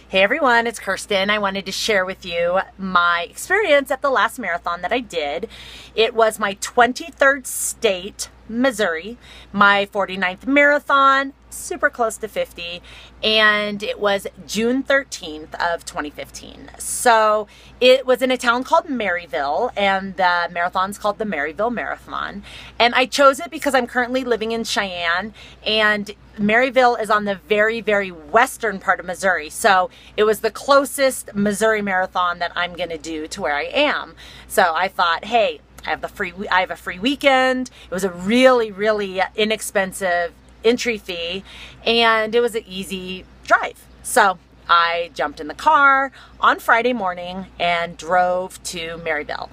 Hey everyone, it's Kirsten. I wanted to share with you my experience at the last marathon that I did. It was my 23rd state, Missouri, my 49th marathon, super close to 50, and it was June 13th of 2015. So it was in a town called Maryville, and the marathon's called the Maryville Marathon. And I chose it because I'm currently living in Cheyenne, and Maryville is on the very, very western part of Missouri. So it was the closest Missouri marathon that I'm going to do to where I am. So I thought, hey, I have a free weekend. It was a really, really inexpensive entry fee, and it was an easy drive. So I jumped in the car on Friday morning and drove to Maryville.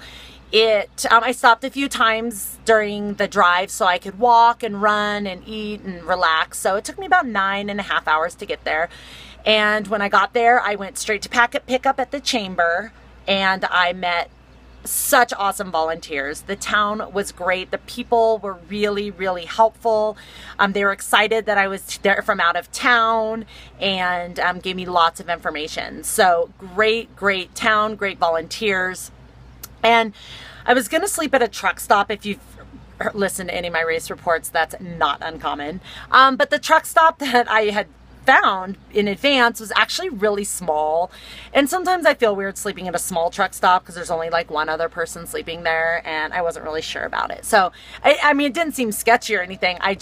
I stopped a few times during the drive so I could walk and run and eat and relax. So it took me about 9.5 hours to get there. And when I got there, I went straight to packet pickup at the chamber, and I met such awesome volunteers. The town was great. The people were really, really helpful. They were excited that I was there from out of town, and gave me lots of information. So great town, great volunteers. And I was going to sleep at a truck stop. If you've listened to any of my race reports, that's not uncommon. But the truck stop that I had found in advance was actually really small. And sometimes I feel weird sleeping at a small truck stop because there's only like one other person sleeping there, and I wasn't really sure about it. So, I mean, it didn't seem sketchy or anything. I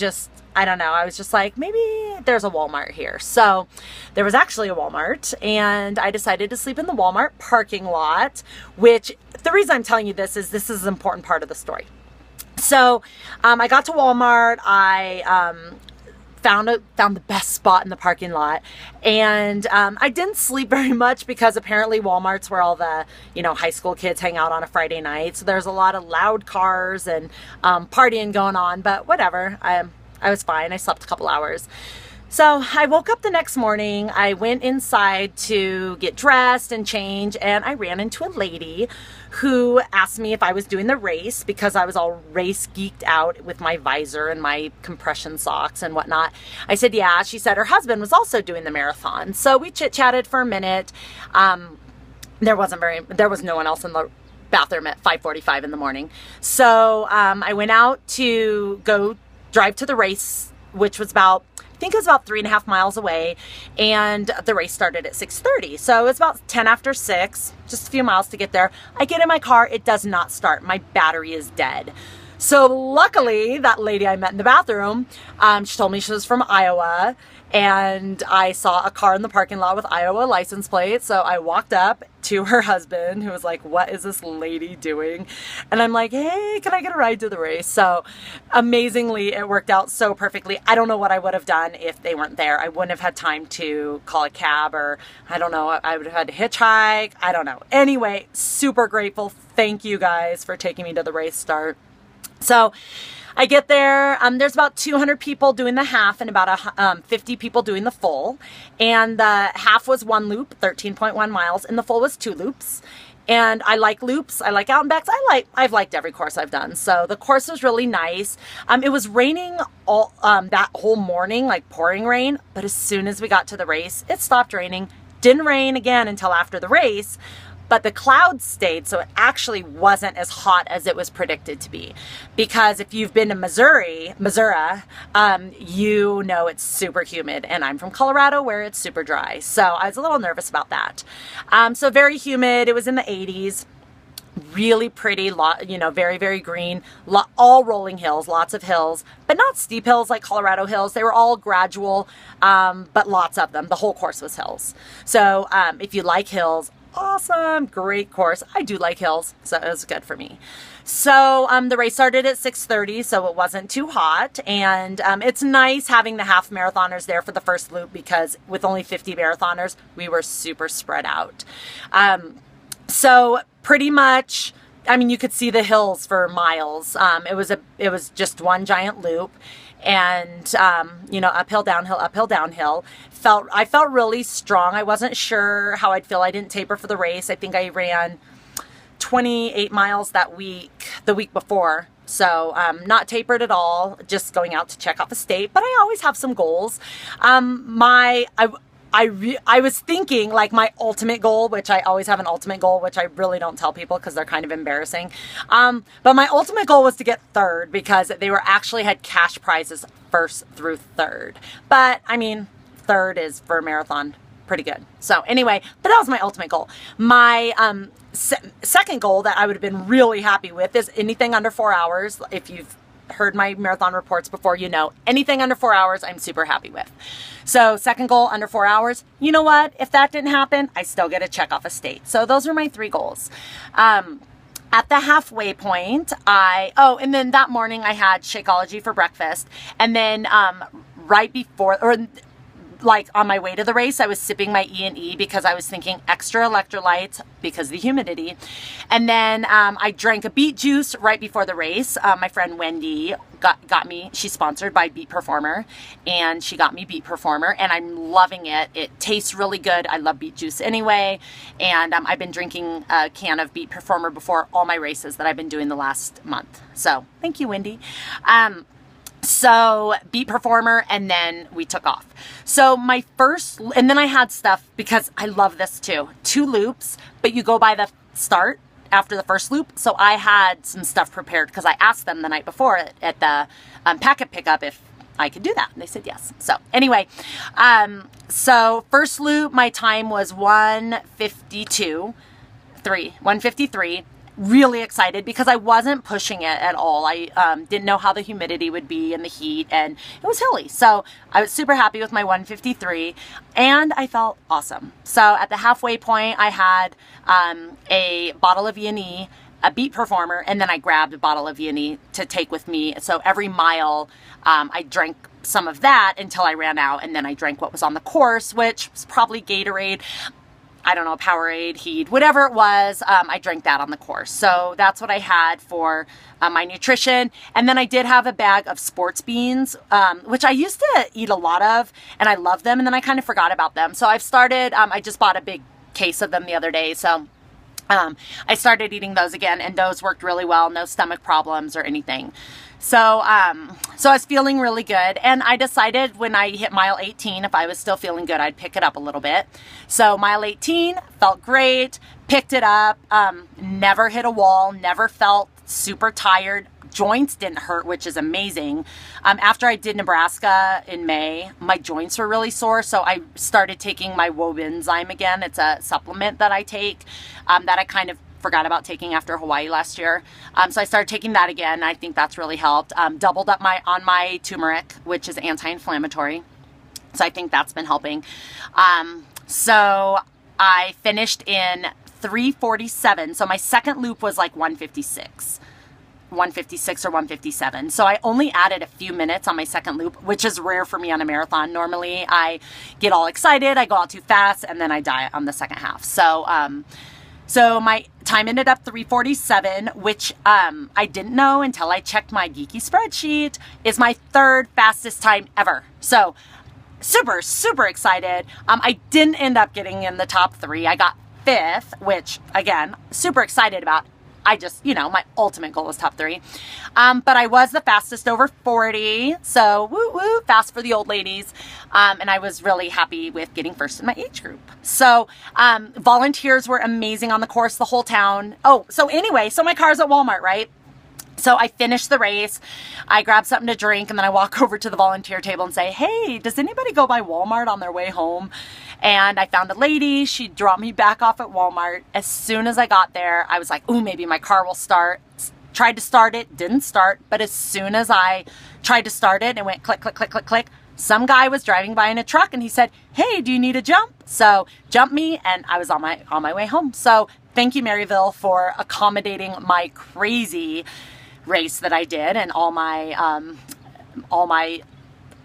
don't know. I was just like, maybe there's a Walmart here. So there was actually a Walmart, and I decided to sleep in the Walmart parking lot, which the reason I'm telling you this is an important part of the story. So I got to Walmart. I found the best spot in the parking lot, and I didn't sleep very much because apparently Walmart's where all the high school kids hang out on a Friday night. So there's a lot of loud cars and partying going on, but whatever. I was fine. I slept a couple hours. So I woke up the next morning. I went inside to get dressed and change, and I ran into a lady who asked me if I was doing the race because I was all race geeked out with my visor and my compression socks and whatnot. I said, yeah. She said her husband was also doing the marathon. So we chit-chatted for a minute. There was no one else in the bathroom at 5:45 in the morning. So I went out to go drive to the race, which was about 3.5 miles away, and the race started at 6:30. So it was about 10 after 6, just a few miles to get there. I get in my car, it does not start. My battery is dead. So luckily, that lady I met in the bathroom, she told me she was from Iowa, and I saw a car in the parking lot with Iowa license plate. So I walked up to her husband, who was like, what is this lady doing? And I'm like, hey, can I get a ride to the race? So amazingly, it worked out so perfectly. I don't know what I would have done if they weren't there. I wouldn't have had time to call a cab, or I don't know, I would have had to hitchhike. I don't know. Anyway, super grateful. Thank you guys for taking me to the race start. So I get there, there's about 200 people doing the half and about 50 people doing the full. And the half was one loop, 13.1 miles, and the full was 2 loops. And I like loops. I like out and backs. I've liked every course I've done. So the course was really nice. It was raining all that whole morning, like pouring rain. But as soon as we got to the race, it stopped raining. Didn't rain again until after the race. But the clouds stayed, so it actually wasn't as hot as it was predicted to be. Because if you've been to Missouri, you know it's super humid. And I'm from Colorado, where it's super dry. So I was a little nervous about that. So very humid. It was in the 80s. Really pretty, very, very green, all rolling hills, lots of hills, but not steep hills like Colorado hills. They were all gradual, but lots of them. The whole course was hills. So if you like hills, awesome, great course. I do like hills, so it was good for me. So the race started at 6:30, so it wasn't too hot, and it's nice having the half marathoners there for the first loop because with only 50 marathoners, we were super spread out. So pretty much, I mean, you could see the hills for miles. It was just one giant loop, and uphill, downhill. I felt really strong. I wasn't sure how I'd feel. I didn't taper for the race. I think I ran 28 miles the week before. So not tapered at all, just going out to check off a state. But I always have some goals. I was thinking like my ultimate goal, which I always have an ultimate goal, which I really don't tell people because they're kind of embarrassing. But my ultimate goal was to get third because they were actually had cash prizes first through third. But I mean, third is for a marathon pretty good. So anyway, but that was my ultimate goal. My second goal that I would have been really happy with is anything under 4 hours. If you've heard my marathon reports before, you know, anything under 4 hours, I'm super happy with. So second goal, under 4 hours. You know what? If that didn't happen, I still get a check off a state. So those are my 3 goals. At the halfway point, and then that morning I had Shakeology for breakfast. And then right before, or like on my way to the race, I was sipping my E&E because I was thinking extra electrolytes because of the humidity. And then I drank a beet juice right before the race. My friend Wendy got me, she's sponsored by Beet Performer, and she got me Beet Performer, and I'm loving it. It tastes really good. I love beet juice anyway. And I've been drinking a can of Beet Performer before all my races that I've been doing the last month. So thank you, Wendy. So Beet Performer, and then we took off. So my first, and then I had stuff because I love this too. 2 loops, but you go by the start after the first loop. So I had some stuff prepared because I asked them the night before at the packet pickup if I could do that. And they said yes. So anyway, so first loop, my time was 1:53. Really excited because I wasn't pushing it at all. I didn't know how the humidity would be and the heat, and it was hilly. So I was super happy with my 1:53, and I felt awesome. So at the halfway point, I had a bottle of E&E, a Beet Performer, and then I grabbed a bottle of E&E to take with me. So every mile, I drank some of that until I ran out, and then I drank what was on the course, which was probably Gatorade. I don't know, Powerade, Heat, whatever it was, I drank that on the course. So that's what I had for my nutrition. And then I did have a bag of sports beans, which I used to eat a lot of, and I love them, and then I kind of forgot about them. So I've started, I just bought a big case of them the other day, so I started eating those again, and those worked really well, no stomach problems or anything. So, so I was feeling really good, and I decided when I hit mile 18, if I was still feeling good, I'd pick it up a little bit. So mile 18 felt great, picked it up, never hit a wall, never felt super tired. Joints didn't hurt, which is amazing. After I did Nebraska in May, my joints were really sore, so I started taking my Wobenzym again. It's a supplement that I take that I kind of forgot about taking after Hawaii last year. So I started taking that again. I think that's really helped. Doubled up on my turmeric, which is anti-inflammatory. So I think that's been helping. So I finished in 3:47. So my second loop was like 1:56 or 1:57. So I only added a few minutes on my second loop, which is rare for me on a marathon. Normally I get all excited, I go out too fast, and then I die on the second half. So my time ended up 3:47, which I didn't know until I checked my geeky spreadsheet, is my 3rd fastest time ever. So super, super excited. I didn't end up getting in the top 3. I got 5th, which again, super excited about. I just, you know, my ultimate goal was top 3. But I was the fastest over 40. So woo woo, fast for the old ladies. And I was really happy with getting first in my age group. So volunteers were amazing on the course, the whole town. Oh, so anyway, so my car's at Walmart, right? So I finished the race, I grabbed something to drink, and then I walk over to the volunteer table and say, hey, does anybody go by Walmart on their way home? And I found a lady, she dropped me back off at Walmart. As soon as I got there, I was like, ooh, maybe my car will start. Tried to start it, didn't start, but as soon as I tried to start it, it went click, click, click, click, click. Some guy was driving by in a truck and he said, hey, do you need a jump? So jumped me, and I was on my way home. So thank you, Maryville, for accommodating my crazy race that I did and all my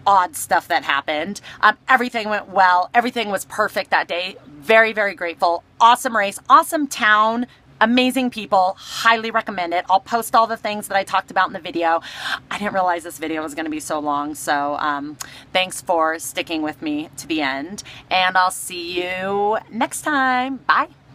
odd stuff that happened. Everything went well. Everything was perfect that day. Very, very grateful. Awesome race, awesome town, amazing people. Highly recommend it. I'll post all the things that I talked about in the video. I didn't realize this video was going to be so long, so thanks for sticking with me to the end, and I'll see you next time. Bye.